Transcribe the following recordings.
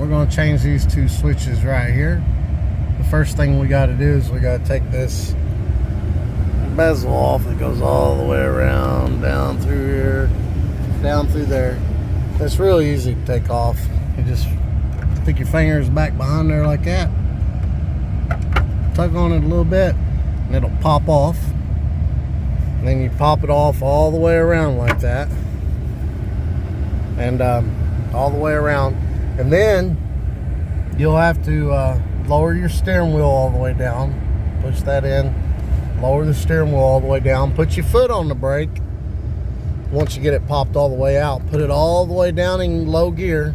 we're going to change these two switches right here. The first thing we got to do is we got to take this bezel off. It goes all the way around, down through here, down through there. It's really easy to take off. You just stick your fingers back behind there like that, tug on it a little bit, and it'll pop off. And then you pop it off all the way around like that, and all the way around. And then you'll have to lower your steering wheel all the way down, push that in, lower the steering wheel all the way down, put your foot on the brake. Once you get it popped all the way out, put it all the way down in low gear,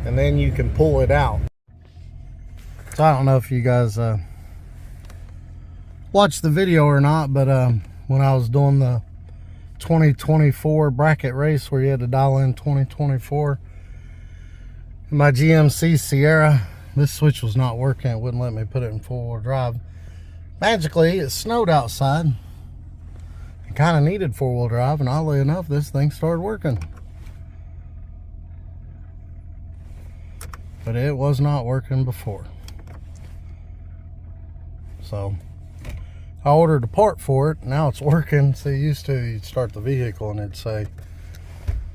and then you can pull it out. So I don't know if you guys watched the video or not, but when I was doing the 2024 bracket race where you had to dial in 2024, in my GMC Sierra, this switch was not working. It wouldn't let me put it in four-wheel drive. Magically, it snowed outside. It kind of needed four-wheel drive, and oddly enough, this thing started working. But it was not working before. So I ordered a part for it. Now it's working. So you'd start the vehicle and it'd say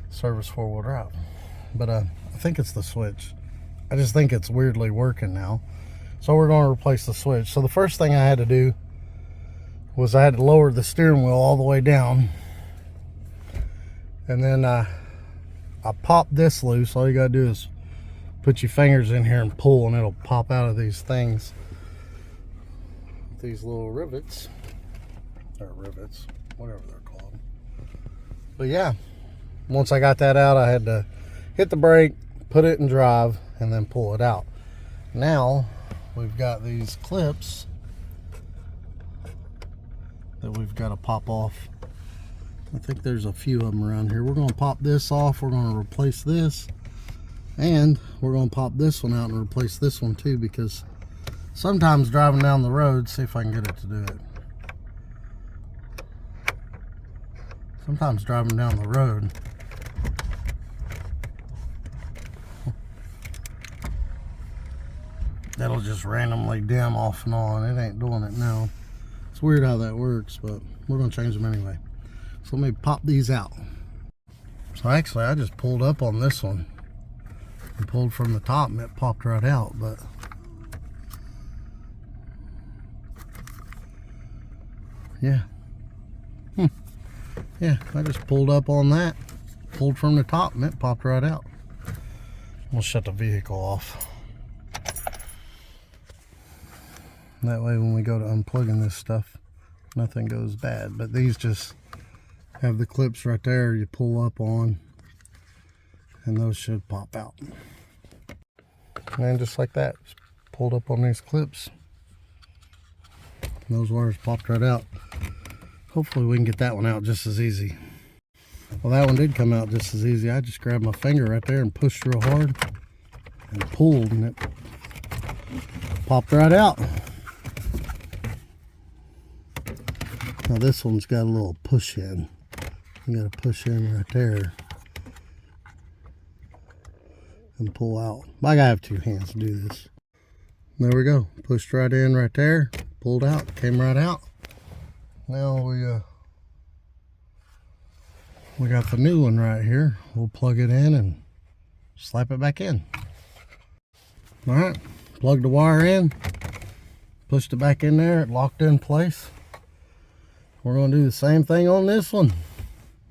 service four-wheel drive. But I think it's the switch. I just think it's weirdly working now. So we're going to replace the switch. So the first thing I had to do was I had to lower the steering wheel all the way down. And then I popped this loose. All you got to do is put your fingers in here and pull, and it'll pop out of these things. These little rivets. Or rivets, whatever they're called. But yeah, once I got that out, I had to hit the brake, put it in drive, and then pull it out. Now we've got these clips that we've got to pop off. I think there's a few of them around here. We're going to pop this off. We're going to replace this, and we're going to pop this one out and replace this one too, because sometimes driving down the road, see if I can get it to do it. Sometimes driving down the road, that'll just randomly dim off and on. It ain't doing it now. It's weird how that works, but we're going to change them anyway. So let me pop these out. So actually, I just pulled up on this one and pulled from the top, and it popped right out. But yeah, yeah, I just pulled up on that, pulled from the top, and it popped right out. We'll shut the vehicle off. That way when we go to unplugging this stuff, nothing goes bad. But these just have the clips right there you pull up on, and those should pop out. And just like that, just pulled up on these clips. And those wires popped right out. Hopefully we can get that one out just as easy. Well, that one did come out just as easy. I just grabbed my finger right there and pushed real hard and pulled, and it popped right out. Now this one's got a little push in. You got to push in right there and pull out. I gotta have two hands to do this. There we go. Pushed right in right there, pulled out, came right out. Now we got the new one right here. We'll plug it in and slap it back in. All right, plugged the wire in, pushed it back in there, it locked in place. We're going to do the same thing on this one.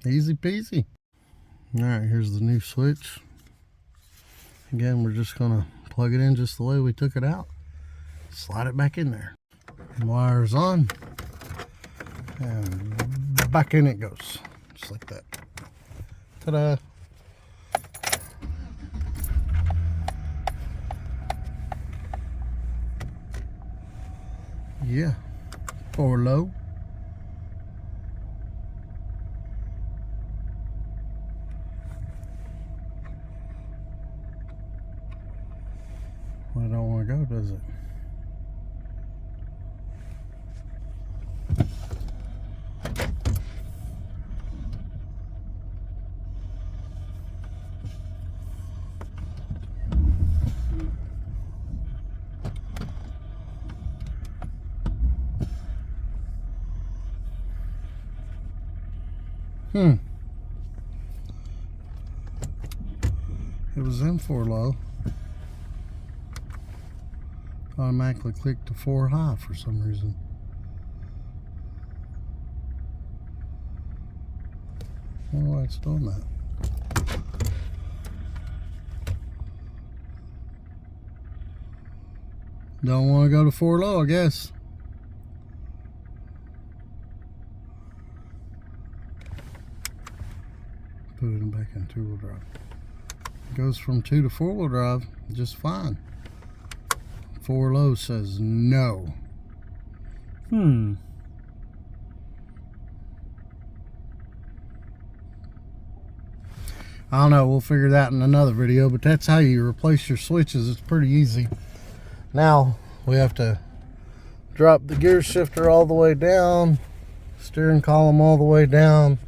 Easy peasy. All right, here's the new switch. Again, we're just going to plug it in just the way we took it out. Slide it back in there. Wire's on. And back in it goes. Just like that. Ta-da. Yeah. Or low. Well, it don't want to go, does it? It was in 4 low. Automatically clicked to 4 high for some reason. I don't know why it's doing that. Don't want to go to 4 low, I guess. Put it back in 2-wheel drive. It goes from 2 to 4-wheel drive just fine. 4 low says no. I don't know, we'll figure that in another video, but that's how you replace your switches. It's pretty easy. Now we have to drop the gear shifter all the way down, steering column all the way down.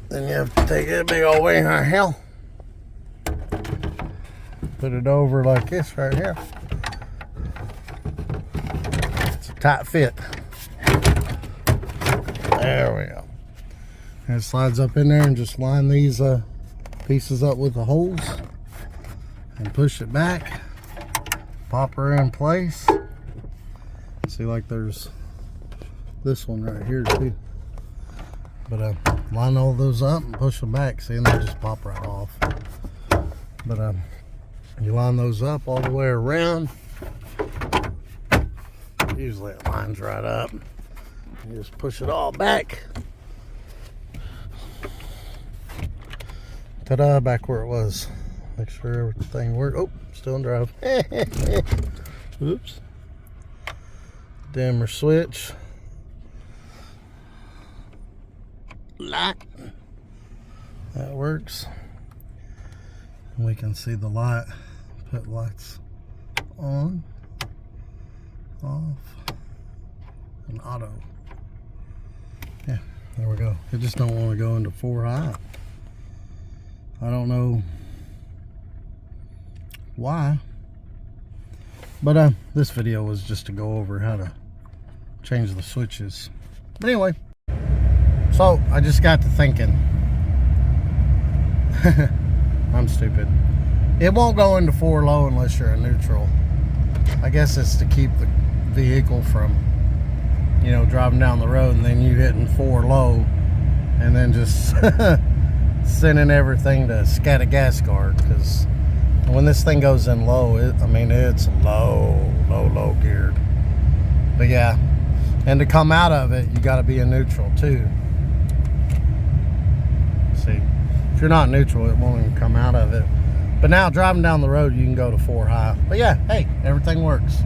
Then you have to take that big old way in hell. Put it over like this right here. It's a tight fit. There we go. And it slides up in there, and just line these pieces up with the holes and push it back. Pop her in place. See, like there's this one right here too. But line all those up and push them back. See, and they just pop right off. But you line those up all the way around. Usually it lines right up. You just push it all back. Ta-da, back where it was. Make sure everything works. Oh, still in drive. Oops. Dimmer switch. Light. That works. And we can see the light. Put lights on, off, and auto. Yeah, there we go. I just don't want to go into 4 high. I don't know why, but this video was just to go over how to change the switches. But anyway, so I just got to thinking. I'm stupid. It won't go into 4 low unless you're in neutral. I guess it's to keep the vehicle from, you know, driving down the road and then you hitting 4 low and then just sending everything to Scattergascard. Because when this thing goes in low, it's low geared. But yeah, and to come out of it, you got to be in neutral too. See, if you're not neutral, it won't even come out of it. But now driving down the road, you can go to 4 high. But yeah, hey, everything works.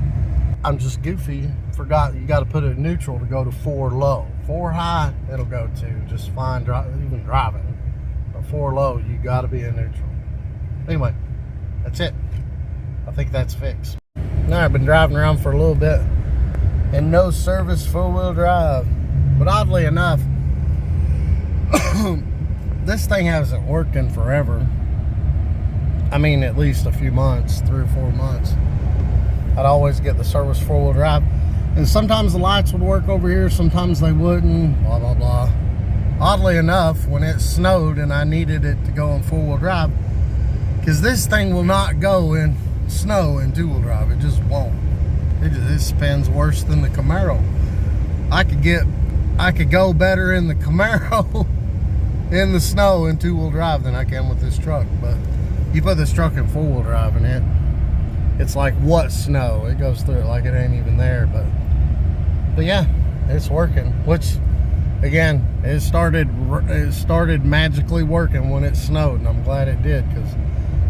I'm just goofy. Forgot you got to put it in neutral to go to 4 low. 4 high, it'll go to just fine, even driving. But 4 low, you got to be in neutral. Anyway, that's it. I think that's fixed. Now I've been driving around for a little bit in no service 4-wheel drive. But oddly enough, this thing hasn't worked in forever. I mean, at least a few months, 3 or 4 months. I'd always get the service 4-wheel drive. And sometimes the lights would work over here, sometimes they wouldn't, blah, blah, blah. Oddly enough, when it snowed and I needed it to go in 4-wheel drive, because this thing will not go in snow in 2-wheel drive. It just won't. It spins worse than the Camaro. I could go better in the Camaro in the snow in 2-wheel drive than I can with this truck. But you put this truck in 4-wheel drive and it's like what snow? It goes through it like it ain't even there. But yeah, it's working. Which, again, it started magically working when it snowed, and I'm glad it did, because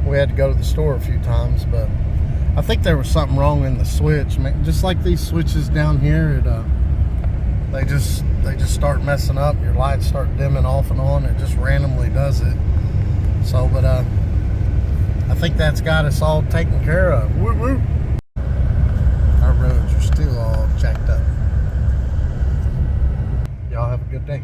we had to go to the store a few times. But I think there was something wrong in the switch. Just like these switches down here, they just start messing up. Your lights start dimming off and on. It just randomly does it. So, but I think that's got us all taken care of. Woo woo. Our roads are still all jacked up. Y'all have a good day.